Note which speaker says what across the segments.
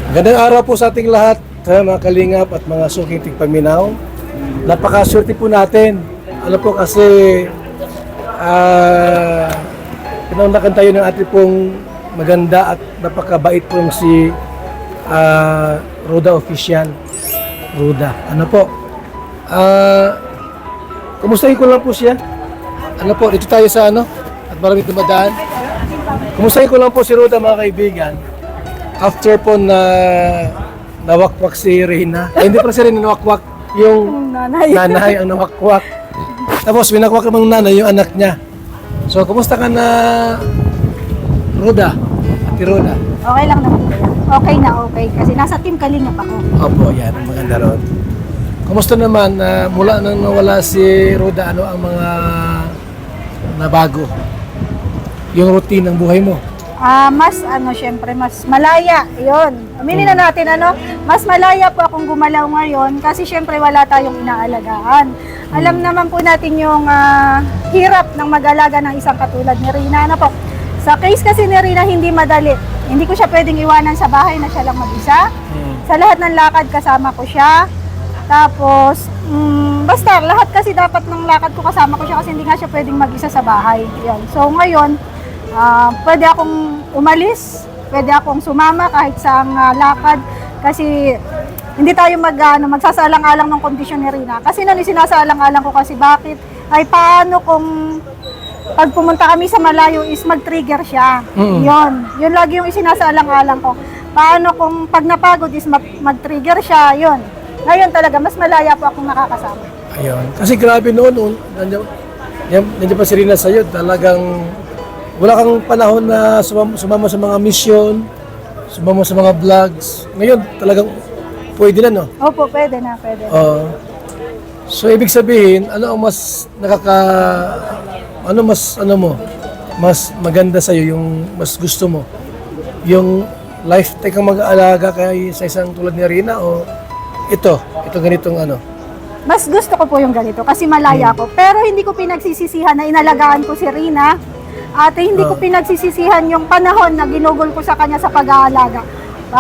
Speaker 1: Magandang araw po sa ating lahat, mga kalingap at mga suking tigpaminaw. Napakaswerte po natin. Alam po kasi pinaunakan tayo ng ating pong maganda at napakabait pong si Roda Official. Roda, ano po? Kumustahin ko lang po siya. Ano po, dito tayo sa ano? At maraming dumadaan. Kumustahin ko lang po si Roda, mga kaibigan. After po na nawakwak si Reyna, hindi pa si Reyna nawakwak, yung nanay ang nawakwak. Tapos winakwak ng nanay yung anak niya. So, kumusta ka na, Roda? Ate Roda?
Speaker 2: Okay lang naman po yan. Okay na okay. Kasi nasa team Kalingap ako.
Speaker 1: Opo, yan. Maganda ron. Kumusta naman, mula nang nawala si Roda, ano ang mga nabago? Yung routine ng buhay mo?
Speaker 2: Syempre, mas malaya. Yun. Aminin na natin, mas malaya po akong gumalaw ngayon kasi syempre wala tayong inaalagaan. Alam naman po natin yung hirap ng mag-alaga ng isang katulad ni Rina. Sa case kasi ni Rina, hindi madali. Hindi ko siya pwedeng iwanan sa bahay na siya lang mag-isa. Sa lahat ng lakad, kasama ko siya. Tapos, basta, lahat kasi dapat ng lakad ko kasama ko siya kasi hindi nga siya pwedeng mag-isa sa bahay. Yan. So, ngayon, pwede akong umalis, pwede akong sumama kahit sa lakad kasi hindi tayo magsasaalang-alang ng kondisyon ni Rina. Kasi nun sinasaalang-alang ko kasi bakit ay paano kung pag pumunta kami sa malayo is mag-trigger siya. Yun lagi yung isinasaalang-alang ko. Paano kung pag napagod is mag-trigger siya, yun. Ngayon talaga, mas malaya po akong nakakasama.
Speaker 1: Ayun. Kasi grabe noon, nandiyan pa si Rina sa'yo, talagang wala kang panahon na sumama sa mga mission, sumama sa mga vlogs. Ngayon, talagang pwede na, no?
Speaker 2: Opo, pwede na, pwede.
Speaker 1: So, ibig sabihin, ano ang mas mas maganda sa'yo, yung mas gusto mo? Yung lifetime kang mag-aalaga kay sa isang tulad ni Rina o ito ganitong ano?
Speaker 2: Mas gusto ko po yung ganito kasi malaya ko. Pero hindi ko pinagsisisihan na inalagaan ko si Rina. At hindi ko pinagsisisihan yung panahon na ginugol ko sa kanya sa pag-aalaga.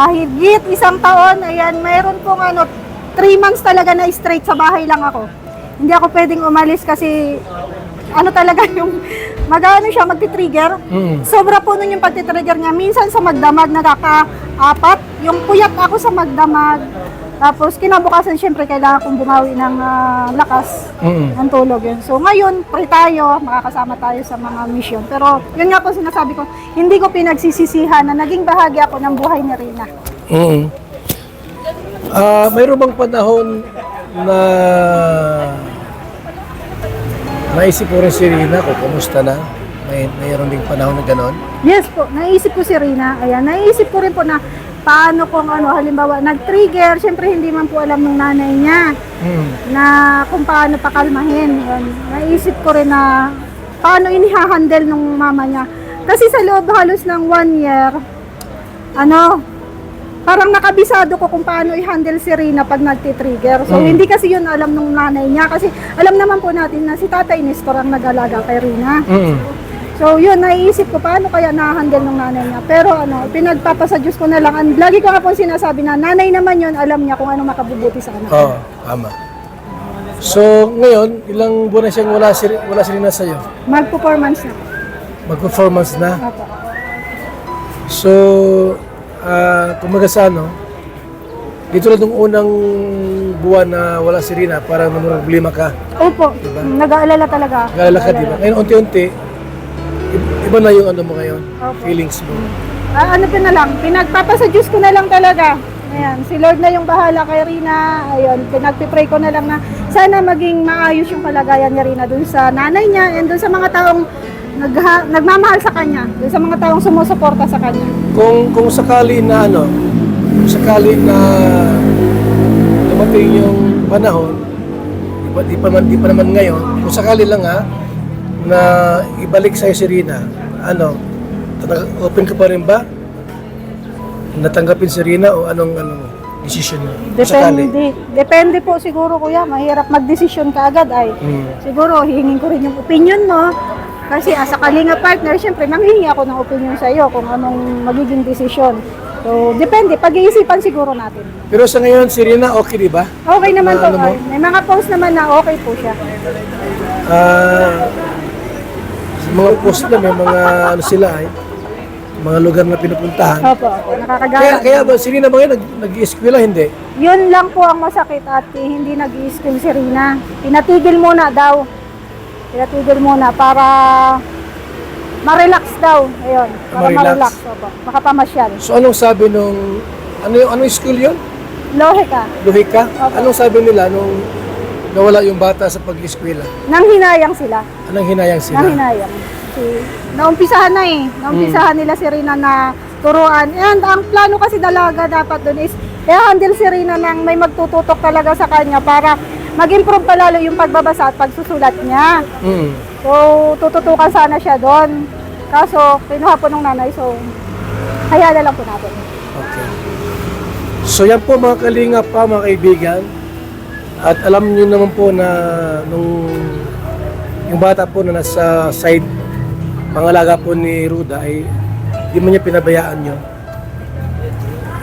Speaker 2: Higit isang taon, ayan, mayroon pong 3 months talaga na straight sa bahay lang ako. Hindi ako pwedeng umalis kasi talaga yung siya magti-trigger. Sobra po nun yung pagti-trigger niya. Minsan sa magdamag nakaka-4, yung puyat ako sa magdamag. Tapos kinabukasan syempre kailangan kong bumawi ng lakas ng tulog yun. So ngayon, free tayo, makakasama tayo sa mga mission. Pero yun nga po sinasabi ko, hindi ko pinagsisisihan na naging bahagi ako ng buhay ni Rina.
Speaker 1: Mayroon bang panahon na naisip mo rin si Rina kung kumusta na? Mayroon ding panahon na gano'n?
Speaker 2: Yes po, naisip ko si Rina. Ayan, naisip ko rin po na paano kung halimbawa nag-trigger, syempre hindi man po alam ng nanay niya na kung paano pakalmahin. Yan. Naisip ko rin na paano inihahandle ng mama niya. Kasi sa loob halos ng 1 year, parang nakabisado ko kung paano i-handle si Rina pag nagti-trigger. So hindi kasi yun alam ng nanay niya kasi alam naman po natin na si Tatay Nestor ang nag-alaga kay Rina. So yun, naiisip ko paano kaya na-handle ng nanay niya. Pero pinagpapasa Diyos ko na lang. And lagi ko nga po sinasabi na nanay naman yun, alam niya kung ano makabubuti sa anak.
Speaker 1: Tama. So ngayon, ilang buwan na siyang wala si Rina sa'yo?
Speaker 2: Mag-performance na.
Speaker 1: Mag-performance na?
Speaker 2: Opo.
Speaker 1: So, kumaga sa dito lang yung unang buwan na wala si Rina, parang problema ka.
Speaker 2: Opo, diba? Nag-aalala talaga.
Speaker 1: Nag-aalala ka, di ba? Ngayon, unti-unti, iba na yung mo ngayon,
Speaker 2: Opo.
Speaker 1: feelings mo.
Speaker 2: Na lang, pinagpapasa Diyos ko na lang talaga. Ayan, si Lord na yung bahala kay Rina. Ayun, pinagpipray ko na lang na sana maging maayos yung kalagayan ni Rina dun sa nanay niya and dun sa mga taong nagmamahal sa kanya, dun sa mga taong sumusuporta sa kanya.
Speaker 1: Kung sakali na dumating yung panahon, di pa naman ngayon, kung sakali lang na ibalik sa'yo si Rina, open ka pa rin ba? Natanggapin si Rina o anong decision mo?
Speaker 2: Depende po siguro kuya, mahirap mag-desisyon ka agad ay. Siguro hihingin ko rin yung opinion mo. Kasi sa Kalinga partner, syempre manghihingi ako ng opinion sa iyo kung anong magiging desisyon. So, depende. Pag-iisipan siguro natin.
Speaker 1: Pero sa ngayon, si Rina, okay di ba?
Speaker 2: Okay naman po.
Speaker 1: Ano mo?
Speaker 2: May mga post naman na okay po siya.
Speaker 1: Sa mga post na, may mga ano sila ay, mga lugar na pinupuntahan.
Speaker 2: Opo, nakakagala.
Speaker 1: Kaya ba, si Rina ba ngayon nag-eskwela? Hindi.
Speaker 2: Yun lang po ang masakit at hindi nag-i-school si Rina. Pinatigil muna daw. Pinatigil muna para ma-relax daw. Ayun, para
Speaker 1: Ma-relax.
Speaker 2: ma-relax. Opo, makapamasyal.
Speaker 1: So anong sabi nung, anong school yun?
Speaker 2: Lohe ka.
Speaker 1: Luhika?
Speaker 2: Opo.
Speaker 1: Anong sabi nila nung nawala yung bata sa pag-eskwela?
Speaker 2: Nang hinayang sila.
Speaker 1: Anong hinayang sila?
Speaker 2: Nang hinayang. Naumpisahan na eh. Naumpisahan nila si Rina na turuan. And ang plano kasi dalaga dapat doon is i-handle si Rina ng may magtututok talaga sa kanya para mag-improve pa lalo yung pagbabasa at pagsusulat niya.
Speaker 1: Mm.
Speaker 2: So, tututukan sana siya doon. Kaso, kinuha po ng nanay. So, hayaan na lang po natin.
Speaker 1: Okay. So yan po mga kalingap pa, mga kaibigan. At alam niyo naman po na nung yung bata po na nasa side pangalaga po ni Ruda ay di man niya pinabayaan yun.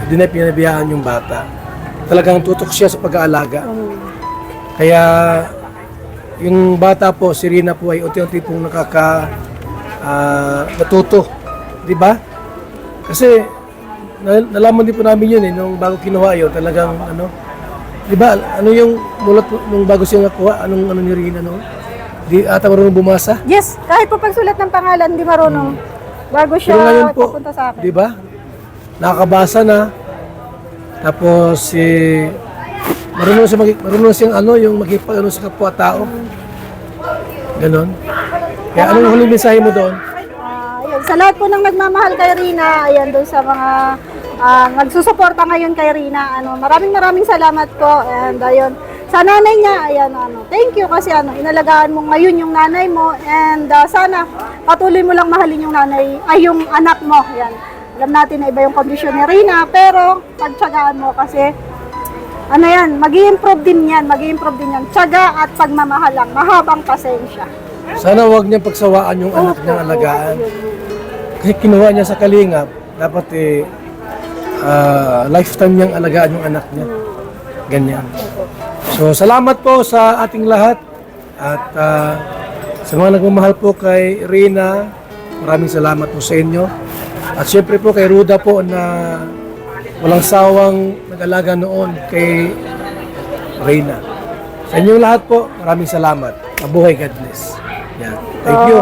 Speaker 1: Hindi na pinabayaan yung bata. Talagang tutok siya sa pag-aalaga. Kaya yung bata po, si Rina po ay unti-unti pong natuto. Di ba? Kasi nalaman din po namin yun nung bago kinuha yun, talagang ano, di ba, ano yung mulat nung bago siya nakuha, ano ni Rina no? Di ata marunong bumasa.
Speaker 2: Yes, kahit po pagsulat ng pangalan, di marunong. Bago siya
Speaker 1: Pero ngayon po,
Speaker 2: pupunta sa akin.
Speaker 1: di ba? Nakakabasa na. Tapos marunong siyang ano, yung magkipag sa kapwa-tao. Ganon. Kaya anong huling mensahe mo doon?
Speaker 2: Ayun, sa lahat po ng nagmamahal kay Rina, ayan doon sa mga nagsusuporta ngayon kay Rina, maraming salamat po. And ayun, sa nanay niya, ayan, thank you kasi inalagaan mo ngayon yung nanay mo and sana patuloy mo lang mahalin yung nanay, yung anak mo. Ayan. Alam natin na iba yung kondisyon ni Rina, pero pagtsagaan mo kasi mag-i-improve din yan, Tiyaga at pagmamahal lang, mahabang pasensya.
Speaker 1: Sana wag niyang pagsawaan yung anak niyang alagaan. Kasi kinuha niya sa kalingap, dapat lifetime niyang alagaan yung anak niya. Ganyan. So, salamat po sa ating lahat at sa mga nagmamahal po kay Rina, maraming salamat po sa inyo. At syempre po kay Ruda po na walang sawang nag-alaga noon kay Rina. Sa inyong lahat po, maraming salamat. Mabuhay, God bless. Yan. Thank you.